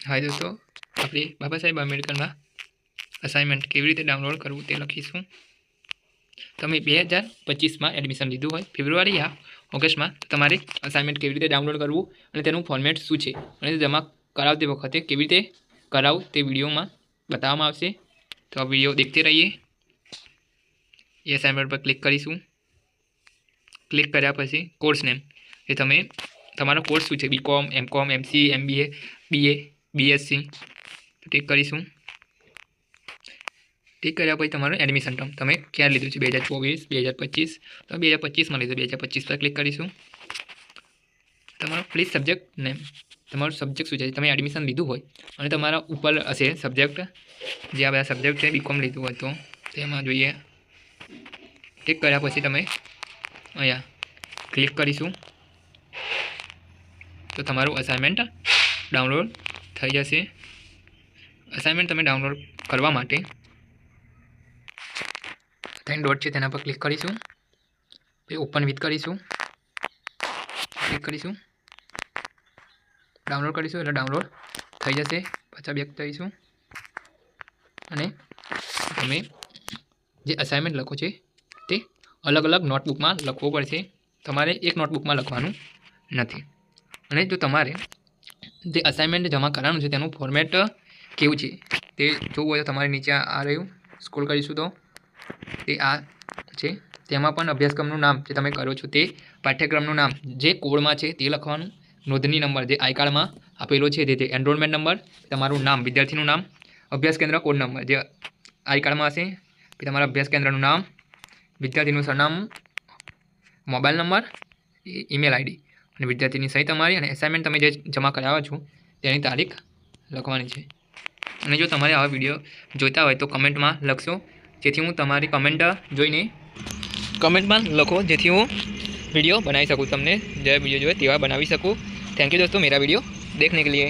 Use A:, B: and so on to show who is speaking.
A: हाय दोस्तों, अपनी बाबा साहेब आंबेडकर में असाइनमेंट केवी रीते डाउनलॉड करवू ते लखीशुं। तमे 2025 में एडमिशन लीधुं होय फेब्रुआरी या ऑगस्ट में तमारे असाइनमेंट केवी रीते डाउनलॉड करवू अने तेनुं फॉर्मेट शुं छे अने जमा करावते वखते केवी रीते करावुं ते विडियो में बताववामां आवशे। तो आ विडियो देखते रहिए। ये असाइनमेंट पर क्लिक करीशुं। क्लिक कर्या पछी कोर्स नेम ए तमे तमारो कोर्स शुं छे, BCom, MCom, MCA, MBA, BA, BSc tick करीशुं। टिक कर्या पछी तमारुं एडमिशन टर्म तमे क्यारे लीधुं छे 2024 2025 तो 2025 में लीधुं 2025 पर क्लिक करीशुं। तमारो प्लीज सब्जेक्ट नेम तमारुं सब्जेक्ट शुं छे तमे एडमिशन लीधुं होय अने तमारा उपर हशे सब्जेक्ट जे आ बधा सब्जेक्ट छे बीकॉम लीधुं होय तो तेमां जोईए। टिक कर्या पछी तमे अहींया क्लिक करीशुं तो तमारुं असाइनमेंट डाउनलॉड थई जशे। असाइनमेंट तमे डाउनलॉड करवा माटे 3 डॉट छे तेना पर क्लिक करीशुं। फिर ओपन विथ करीशुं, क्लिक करीशुं, डाउनलॉड करीशुं એટલે डाउनलॉड थई जशे। पाछा बेक थईशुं अने तमे जे असाइनमेंट लखो छे ते अलग अलग नोटबुक में लखवो पड़शे। तमारे एक नोटबुक में लखवानुं नथी। अने जो तमारे जे असाइनमेंट जमा करानुं छे तेनुं फॉर्मेट केवुं छे ते जोवुं होय तो तमारे नीचे आ रह्युं स्क्रॉल करीशुं तो ते आ छे। तेमां पण अभ्यासक्रमनुं नाम जे तमे करो छो ते पाठ्यक्रमनुं नाम जे कोडमां छे ते लखवानुं। नोंधणी नंबर जे आई कार्ड में आपेलो छे ते एनरोलमेंट नंबर, तमारुं नाम विद्यार्थीनुं नाम, अभ्यास केन्द्र code number J I card में हशे, फिर तमारा अभ्यास केन्द्रनुं नाम, विद्यार्थीनुं सरनामું, मोबाइल नंबर, ईमेल आईडी અને વિદ્યાર્થીની સહી તમારી અને એસાઇનમેન્ટ તમે જે જમા કરાવો છો તેની તારીખ લખવાની છે। અને જો તમારે આવા વિડીયો જોઈતા હોય તો કમેન્ટમાં લખશો જેથી હું તમારી કમેન્ટ જોઈને કમેન્ટમાં લખો જેથી હું वीडियो बनाई सकूँ, तमने जो वीडियो जो है तेवा बनावी सकूँ। थैंक यू दोस्तों मेरा वीडियो देखने के लिए।